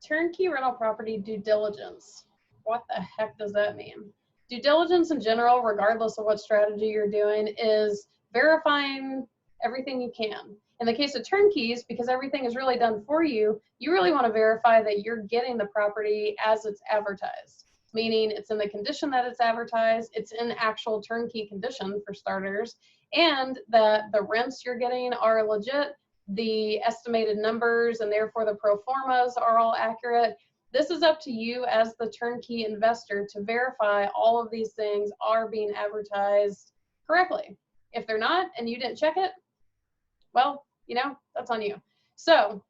Turnkey rental property due diligence. What the heck does that mean? Due diligence in general, regardless of what strategy you're doing, is verifying everything you can. In the case of turnkeys, because everything is really done for you, you really want to verify that you're getting the property as it's advertised, meaning it's in the condition that it's advertised, it's in actual turnkey condition for starters, and that the rents you're getting are legit, the estimated numbers and therefore the pro formas are all accurate. This is up to you as the turnkey investor to verify all of these things are being advertised correctly. If they're not and you didn't check it, well, you know, that's on you. So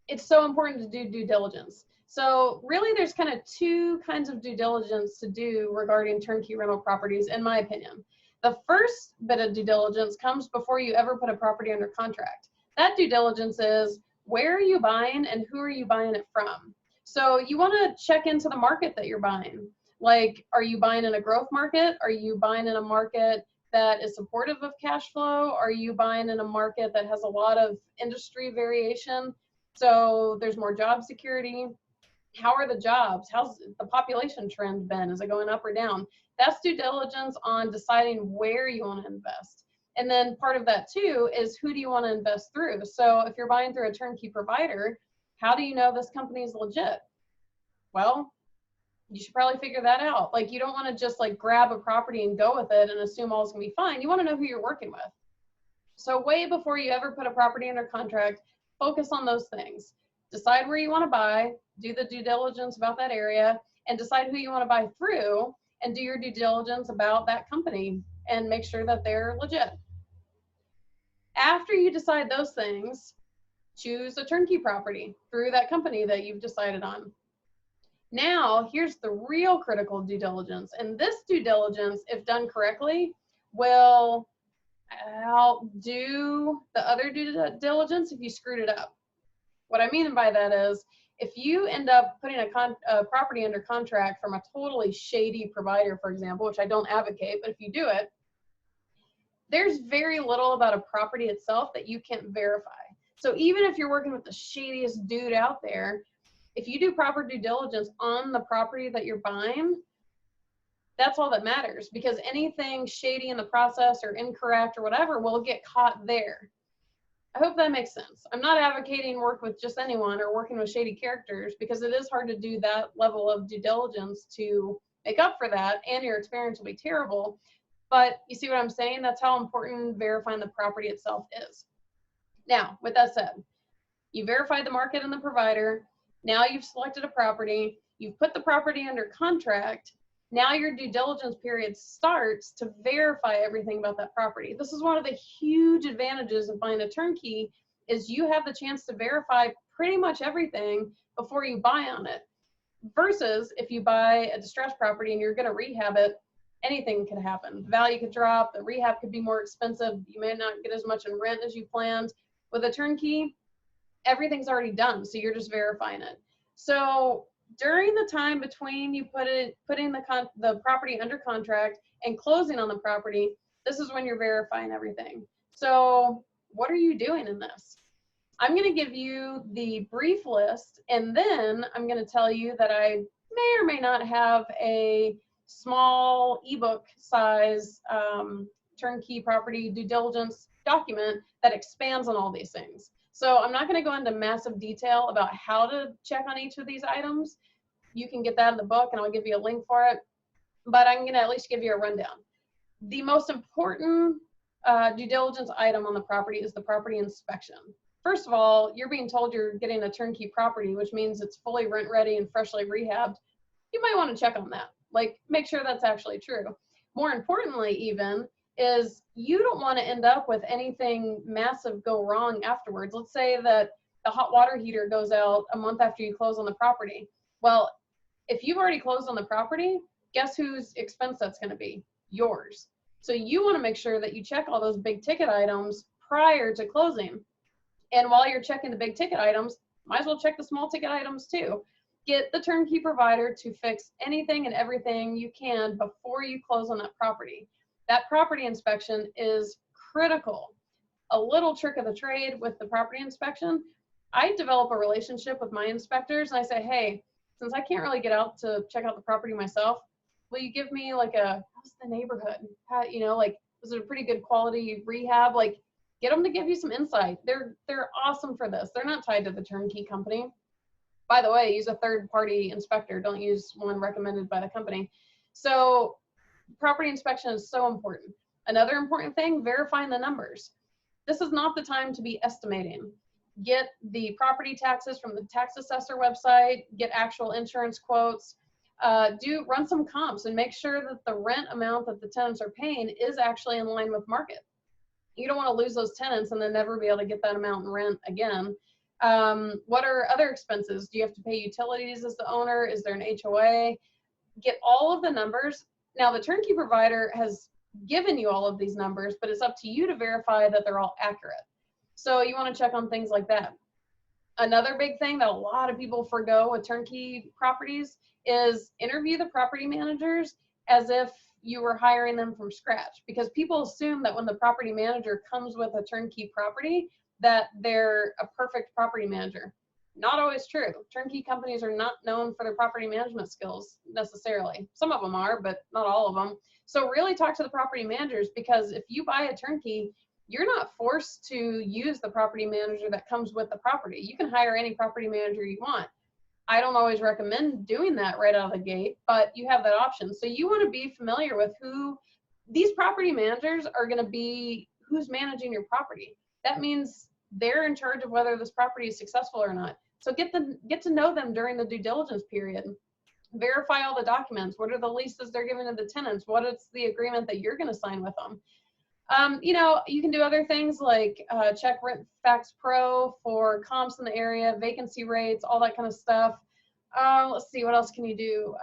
it's so important to do due diligence. So really there's kind of two kinds of due diligence to do regarding turnkey rental properties, in my opinion. The first bit of due diligence comes before you ever put a property under contract. That due diligence is, where are you buying and who are you buying it from? So you want to check into the market that you're buying. Like, are you buying in a growth market? Are you buying in a market that is supportive of cash flow? Are you buying in a market that has a lot of industry variation? So there's more job security. How are the jobs? How's the population trend been? Is it going up or down? That's due diligence on deciding where you want to invest. And then part of that too is, who do you want to invest through? So if you're buying through a turnkey provider, how do you know this company is legit? Well, you should probably figure that out. Like, you don't want to just like grab a property and go with it and assume all's gonna be fine. You want to know who you're working with. So way before you ever put a property under contract, focus on those things. Decide where you want to buy, do the due diligence about that area, and decide who you want to buy through, and do your due diligence about that company and make sure that they're legit. After you decide those things, choose a turnkey property through that company that you've decided on. Now, here's the real critical due diligence. And this due diligence, if done correctly, will outdo the other due diligence if you screwed it up. What I mean by that is, if you end up putting a property under contract from a totally shady provider, for example, which I don't advocate, but if you do it, there's very little about a property itself that you can't verify. So even if you're working with the shadiest dude out there, if you do proper due diligence on the property that you're buying, that's all that matters, because anything shady in the process or incorrect or whatever will get caught there. I hope that makes sense. I'm not advocating work with just anyone or working with shady characters, because it is hard to do that level of due diligence to make up for that, and your experience will be terrible. But you see what I'm saying? That's how important verifying the property itself is. Now, with that said, you verified the market and the provider. Now you've selected a property. You've put the property under contract. Now your due diligence period starts to verify everything about that property. This is one of the huge advantages of buying a turnkey, is you have the chance to verify pretty much everything before you buy on it. Versus if you buy a distressed property and you're going to rehab it, anything could happen. The value could drop, the rehab could be more expensive, you may not get as much in rent as you planned. With a turnkey, everything's already done, so you're just verifying it. So during the time between you putting the property under contract and closing on the property, this is when you're verifying everything. So what are you doing in this? I'm going to give you the brief list, and then I'm going to tell you that I may or may not have a small ebook size turnkey property due diligence document that expands on all these things. So I'm not going to go into massive detail about how to check on each of these items. You can get that in the book, and I'll give you a link for it. But I'm going to at least give you a rundown. The most important due diligence item on the property is the property inspection. First of all, you're being told you're getting a turnkey property, which means it's fully rent ready and freshly rehabbed. You might want to check on that. Like, make sure that's actually true. More importantly, even, is you don't want to end up with anything massive go wrong afterwards. Let's say that the hot water heater goes out a month after you close on the property. Well, if you've already closed on the property, guess whose expense that's going to be? Yours. So you want to make sure that you check all those big ticket items prior to closing. And while you're checking the big ticket items, might as well check the small ticket items too. Get the turnkey provider to fix anything and everything you can before you close on that property. That property inspection is critical. A little trick of the trade with the property inspection, I develop a relationship with my inspectors and I say, hey, since I can't really get out to check out the property myself, will you give me like how's the neighborhood? How, you know, like, was it a pretty good quality rehab? Like, get them to give you some insight. They're awesome for this. They're not tied to the turnkey company. By the way, use a third-party inspector. Don't use one recommended by the company. So property inspection is so important. Another important thing, verifying the numbers. This is not the time to be estimating. Get the property taxes from the tax assessor website, get actual insurance quotes, run some comps and make sure that the rent amount that the tenants are paying is actually in line with market. You don't want to lose those tenants and then never be able to get that amount in rent again. What are other expenses? Do you have to pay utilities as the owner? Is there an HOA? Get all of the numbers. Now, the turnkey provider has given you all of these numbers, but it's up to you to verify that they're all accurate. So you want to check on things like that. Another big thing that a lot of people forgo with turnkey properties is interview the property managers as if you were hiring them from scratch, because people assume that when the property manager comes with a turnkey property that they're a perfect property manager. Not always true. Turnkey companies are not known for their property management skills necessarily. Some of them are, but not all of them. So really talk to the property managers, because if you buy a turnkey, you're not forced to use the property manager that comes with the property. You can hire any property manager you want. I don't always recommend doing that right out of the gate, but you have that option. So you want to be familiar with who these property managers are going to be, who's managing your property. That means they're in charge of whether this property is successful or not. So get to know them during the due diligence period. Verify all the documents. What are the leases they're giving to the tenants? What is the agreement that you're going to sign with them? You know, you can do other things like check Rent Facts Pro for comps in the area, vacancy rates, all that kind of stuff. Let's see, what else can you do?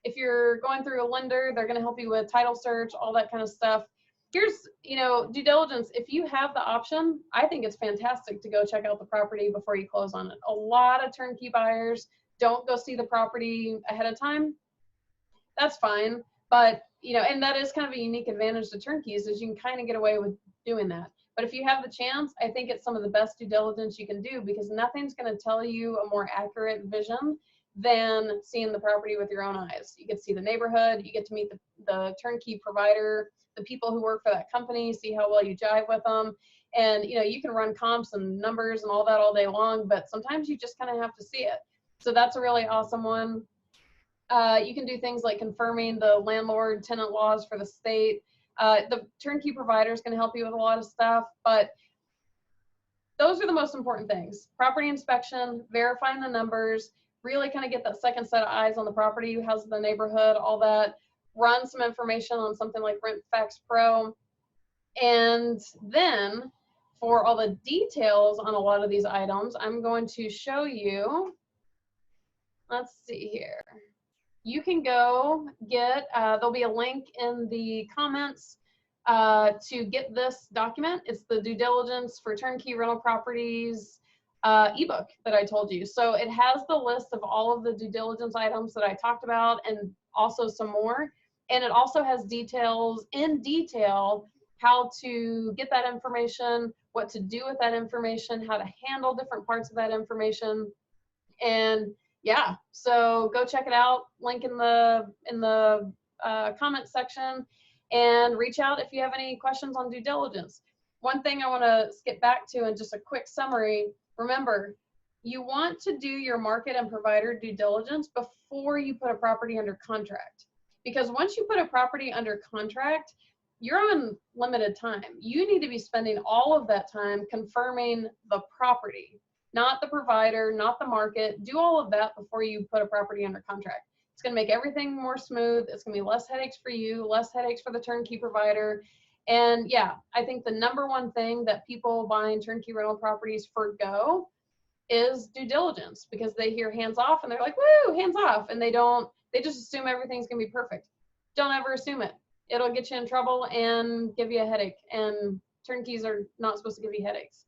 If you're going through a lender, they're going to help you with title search, all that kind of stuff. Here's, you know, due diligence. If you have the option, I think it's fantastic to go check out the property before you close on it. A lot of turnkey buyers don't go see the property ahead of time. That's fine. But, you know, and that is kind of a unique advantage to turnkeys, is you can kind of get away with doing that. But if you have the chance, I think it's some of the best due diligence you can do, because nothing's going to tell you a more accurate vision than seeing the property with your own eyes. You get to see the neighborhood, you get to meet the turnkey provider, the people who work for that company, see how well you jive with them. And, you know, you can run comps and numbers and all that all day long, but sometimes you just kind of have to see it. So that's a really awesome one. You can do things like confirming the landlord-tenant laws for the state. The turnkey provider is going to help you with a lot of stuff, but those are the most important things. Property inspection, verifying the numbers, really kind of get that second set of eyes on the property, how's the neighborhood, all that. Run some information on something like Rent Facts Pro. And then for all the details on a lot of these items, I'm going to show you, let's see here. You can go get, there'll be a link in the comments to get this document. It's the Due Diligence for Turnkey Rental Properties ebook that I told you. So it has the list of all of the due diligence items that I talked about, and also some more. And it also has details, in detail, how to get that information, what to do with that information, how to handle different parts of that information. And yeah, so go check it out. Link in the comment section, and reach out if you have any questions on due diligence. One thing I want to skip back to, and just a quick summary, remember, you want to do your market and provider due diligence before you put a property under contract. Because once you put a property under contract, you're on limited time. You need to be spending all of that time confirming the property, not the provider, not the market. Do all of that before you put a property under contract. It's going to make everything more smooth. It's going to be less headaches for you, less headaches for the turnkey provider. And yeah, I think the number one thing that people buying turnkey rental properties forgo is due diligence, because they hear hands off and they're like, woo, hands off. And they just assume everything's going to be perfect. Don't ever assume it. It'll get you in trouble and give you a headache. And turnkeys are not supposed to give you headaches.